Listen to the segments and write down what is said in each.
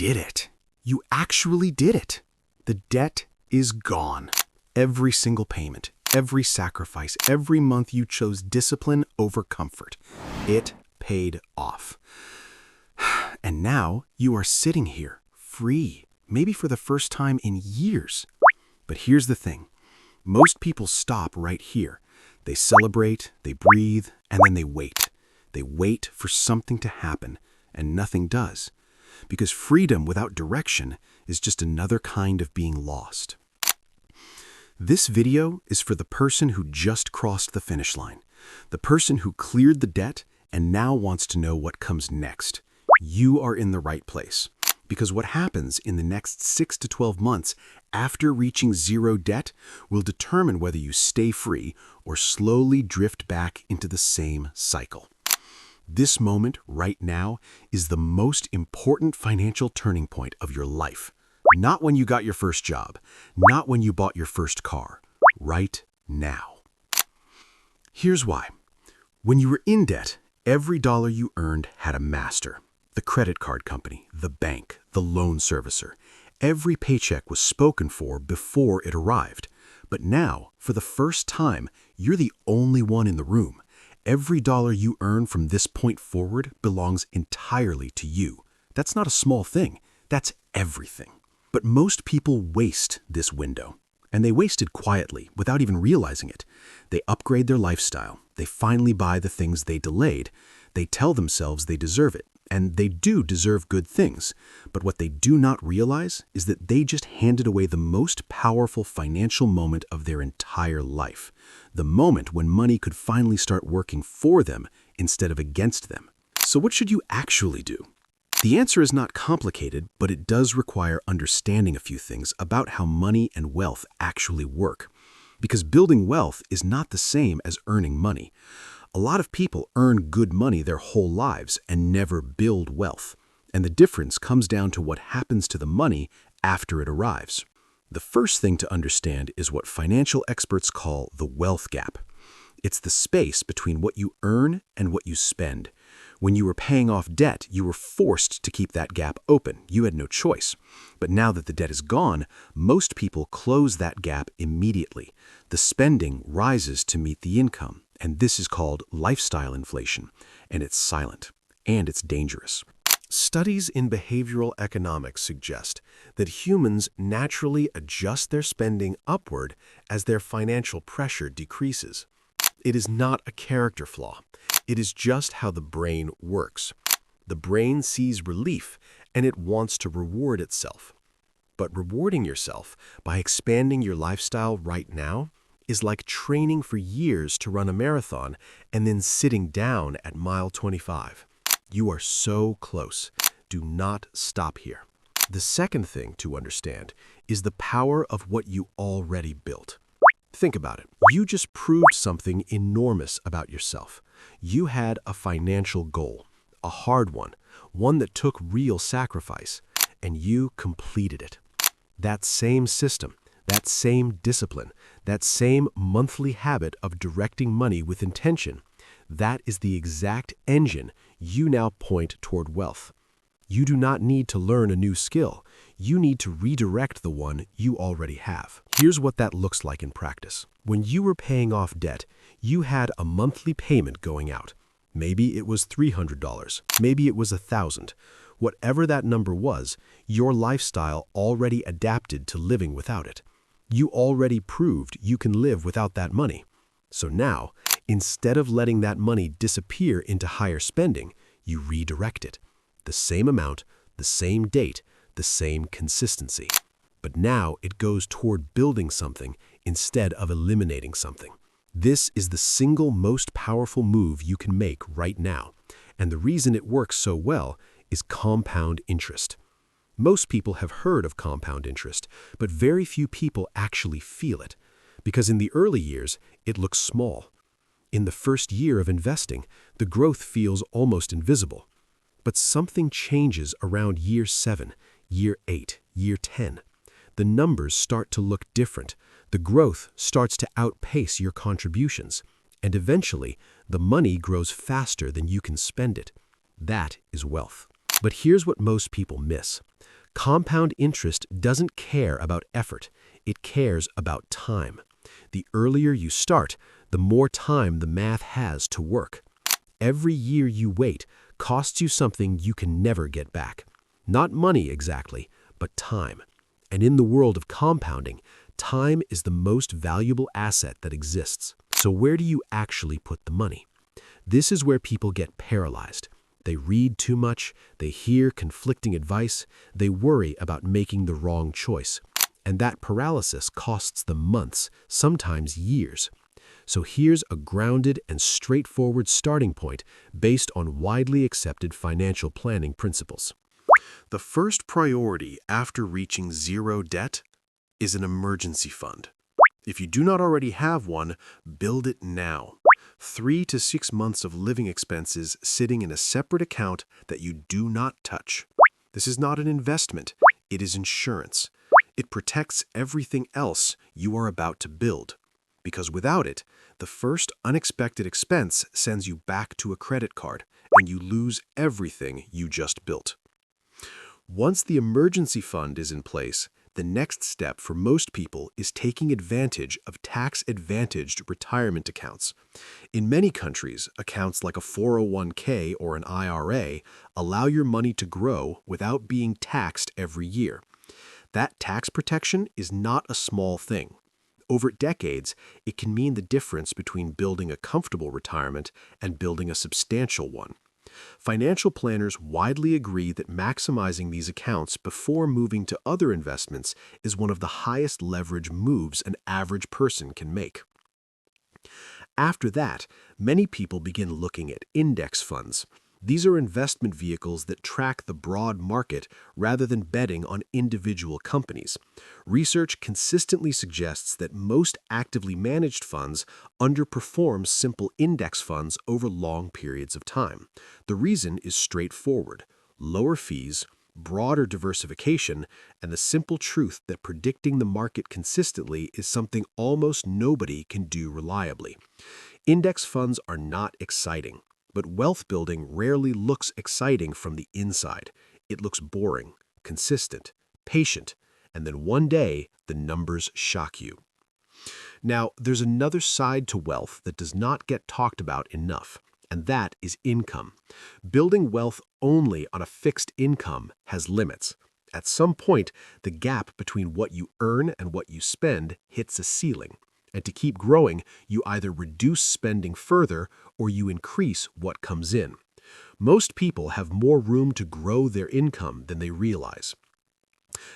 did it. You actually did it. The debt is gone. Every single payment, every sacrifice, every month you chose discipline over comfort. It paid off. And now you are sitting here, free, maybe for the first time in years. But here's the thing. Most people stop right here. They celebrate, they breathe, and then they wait. They wait for something to happen, and nothing does. Because freedom without direction is just another kind of being lost. This video is for the person who just crossed the finish line, the person who cleared the debt and now wants to know what comes next. You are in the right place, because what happens in the next 6 to 12 months after reaching zero debt will determine whether you stay free or slowly drift back into the same cycle. This moment right now is the most important financial turning point of your life. Not when you got your first job, not when you bought your first car, right now. Here's why. When you were in debt, every dollar you earned had a master. The credit card company, the bank, the loan servicer. Every paycheck was spoken for before it arrived. But now, for the first time, you're the only one in the room. Every dollar you earn from this point forward belongs entirely to you. That's not a small thing. That's everything. But most people waste this window. And they waste it quietly, without even realizing it. They upgrade their lifestyle. They finally buy the things they delayed. They tell themselves they deserve it. And they do deserve good things. But what they do not realize is that they just handed away the most powerful financial moment of their entire life. The moment when money could finally start working for them instead of against them. So what should you actually do? The answer is not complicated, but it does require understanding a few things about how money and wealth actually work. Because building wealth is not the same as earning money. A lot of people earn good money their whole lives and never build wealth. And the difference comes down to what happens to the money after it arrives. The first thing to understand is what financial experts call the wealth gap. It's the space between what you earn and what you spend. When you were paying off debt, you were forced to keep that gap open. You had no choice. But now that the debt is gone, most people close that gap immediately. The spending rises to meet the income. And this is called lifestyle inflation, and it's silent, and it's dangerous. Studies in behavioral economics suggest that humans naturally adjust their spending upward as their financial pressure decreases. It is not a character flaw. It is just how the brain works. The brain sees relief, and it wants to reward itself. But rewarding yourself by expanding your lifestyle right now is like training for years to run a marathon and then sitting down at mile 25. You are so close. Do not stop here. The second thing to understand is the power of what you already built. Think about it. You just proved something enormous about yourself. You had a financial goal, a hard one that took real sacrifice, and you completed it. That same system, that same discipline, that same monthly habit of directing money with intention, that is the exact engine you now point toward wealth. You do not need to learn a new skill. You need to redirect the one you already have. Here's what that looks like in practice. When you were paying off debt, you had a monthly payment going out. Maybe it was $300. Maybe it was $1,000. Whatever that number was, your lifestyle already adapted to living without it. You already proved you can live without that money. So now, instead of letting that money disappear into higher spending, you redirect it. The same amount, the same date, the same consistency. But now it goes toward building something instead of eliminating something. This is the single most powerful move you can make right now. And the reason it works so well is compound interest. Most people have heard of compound interest, but very few people actually feel it. Because in the early years, it looks small. In the first year of investing, the growth feels almost invisible. But something changes around year 7, year 8, year 10. The numbers start to look different. The growth starts to outpace your contributions. And eventually, the money grows faster than you can spend it. That is wealth. But here's what most people miss. Compound interest doesn't care about effort. It cares about time. The earlier you start, the more time the math has to work. Every year you wait costs you something you can never get back. Not money exactly, but time. And in the world of compounding, time is the most valuable asset that exists. So where do you actually put the money? This is where people get paralyzed. They read too much, they hear conflicting advice, they worry about making the wrong choice. And that paralysis costs them months, sometimes years. So here's a grounded and straightforward starting point based on widely accepted financial planning principles. The first priority after reaching zero debt is an emergency fund. If you do not already have one, build it now. 3 to 6 months of living expenses sitting in a separate account that you do not touch. This is not an investment, it is insurance. It protects everything else you are about to build. Because without it, the first unexpected expense sends you back to a credit card, and you lose everything you just built. Once the emergency fund is in place, the next step for most people is taking advantage of tax-advantaged retirement accounts. In many countries, accounts like a 401k or an IRA allow your money to grow without being taxed every year. That tax protection is not a small thing. Over decades, it can mean the difference between building a comfortable retirement and building a substantial one. Financial planners widely agree that maximizing these accounts before moving to other investments is one of the highest leverage moves an average person can make. After that, many people begin looking at index funds. These are investment vehicles that track the broad market rather than betting on individual companies. Research consistently suggests that most actively managed funds underperform simple index funds over long periods of time. The reason is straightforward: lower fees, broader diversification, and the simple truth that predicting the market consistently is something almost nobody can do reliably. Index funds are not exciting. But wealth building rarely looks exciting from the inside. It looks boring, consistent, patient, and then one day the numbers shock you. Now, there's another side to wealth that does not get talked about enough, and that is income. Building wealth only on a fixed income has limits. At some point, the gap between what you earn and what you spend hits a ceiling. And to keep growing, you either reduce spending further or you increase what comes in. Most people have more room to grow their income than they realize.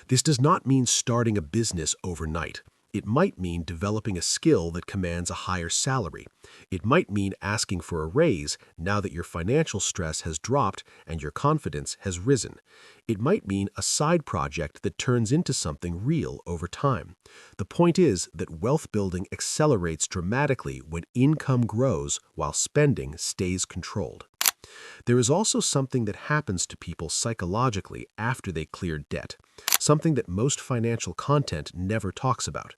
This does not mean starting a business overnight. It might mean developing a skill that commands a higher salary. It might mean asking for a raise now that your financial stress has dropped and your confidence has risen. It might mean a side project that turns into something real over time. The point is that wealth building accelerates dramatically when income grows while spending stays controlled. There is also something that happens to people psychologically after they clear debt, something that most financial content never talks about.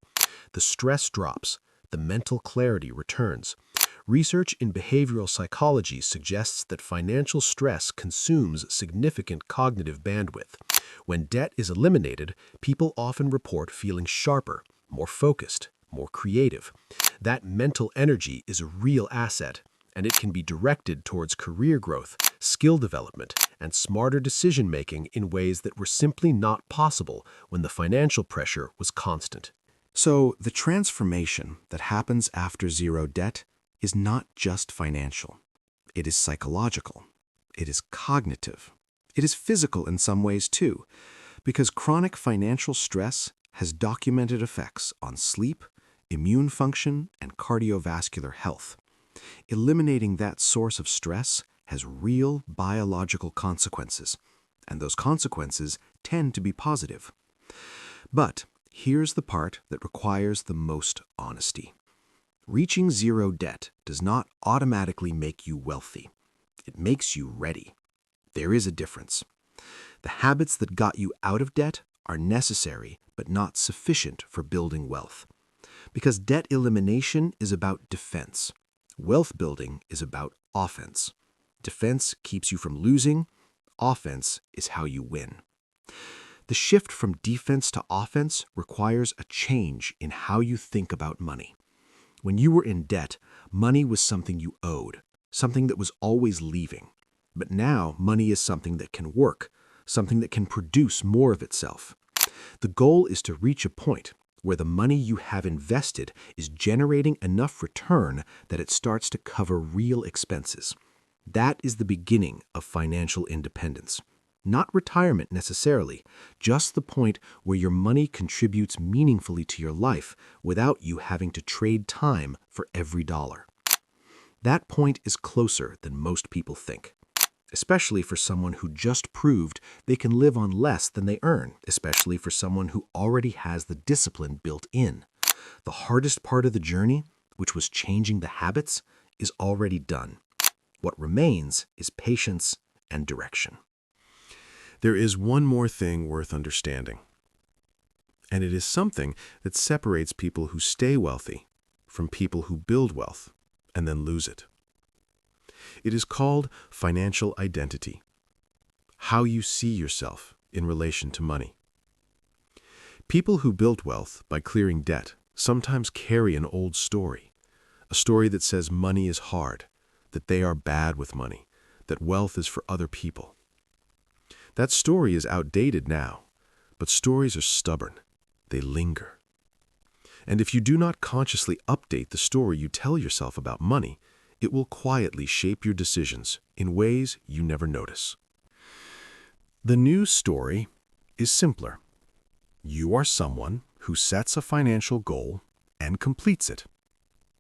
The stress drops, the mental clarity returns. Research in behavioral psychology suggests that financial stress consumes significant cognitive bandwidth. When debt is eliminated, people often report feeling sharper, more focused, more creative. That mental energy is a real asset, and it can be directed towards career growth, skill development, and smarter decision-making in ways that were simply not possible when the financial pressure was constant. So, the transformation that happens after zero debt is not just financial. It is psychological. It is cognitive. It is physical in some ways too, because chronic financial stress has documented effects on sleep, immune function, and cardiovascular health. Eliminating that source of stress has real biological consequences, and those consequences tend to be positive. But here's the part that requires the most honesty. Reaching zero debt does not automatically make you wealthy. It makes you ready. There is a difference. The habits that got you out of debt are necessary but not sufficient for building wealth. Because debt elimination is about defense. Wealth building is about offense. Defense keeps you from losing. offense is how you win. The shift from defense to offense requires a change in how you think about money. When you were in debt, money was something you owed, something that was always leaving. But now, money is something that can work, something that can produce more of itself. The goal is to reach a point where the money you have invested is generating enough return that it starts to cover real expenses. That is the beginning of financial independence. Not retirement necessarily, just the point where your money contributes meaningfully to your life without you having to trade time for every dollar. That point is closer than most people think, especially for someone who just proved they can live on less than they earn, especially for someone who already has the discipline built in. The hardest part of the journey, which was changing the habits, is already done. What remains is patience and direction. There is one more thing worth understanding, and it is something that separates people who stay wealthy from people who build wealth and then lose it. It is called financial identity, how you see yourself in relation to money. People who built wealth by clearing debt sometimes carry an old story, a story that says money is hard, that they are bad with money, that wealth is for other people. That story is outdated now, but stories are stubborn. They linger. And if you do not consciously update the story you tell yourself about money, it will quietly shape your decisions in ways you never notice. The new story is simpler. You are someone who sets a financial goal and completes it.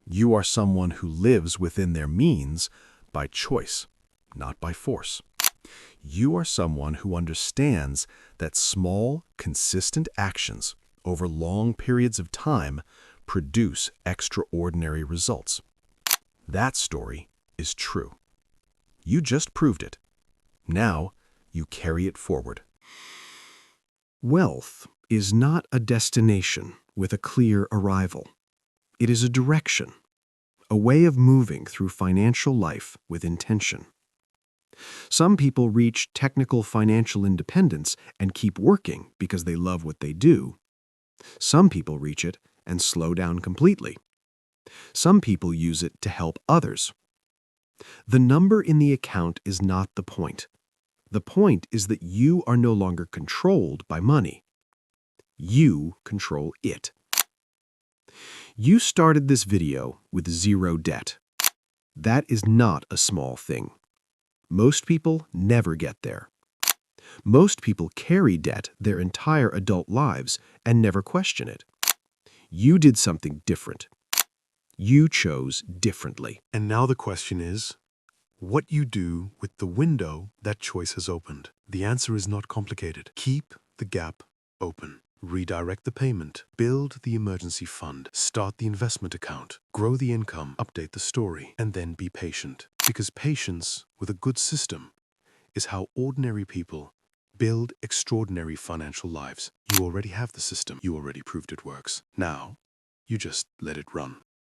You are someone who lives within their means by choice, not by force. You are someone who understands that small, consistent actions over long periods of time produce extraordinary results. That story is true. You just proved it. Now you carry it forward. Wealth is not a destination with a clear arrival. It is a direction, a way of moving through financial life with intention. Some people reach technical financial independence and keep working because they love what they do. Some people reach it and slow down completely. Some people use it to help others. The number in the account is not the point. The point is that you are no longer controlled by money. You control it. You started this video with zero debt. That is not a small thing. Most people never get there. Most people carry debt their entire adult lives and never question it. You did something different. You chose differently. And now the question is, what you do with the window that choice has opened. The answer is not complicated. Keep the gap open. Redirect the payment. Build the emergency fund. Start the investment account. Grow the income. Update the story. And then be patient. Because patience with a good system is how ordinary people build extraordinary financial lives. You already have the system. You already proved it works. Now, you just let it run.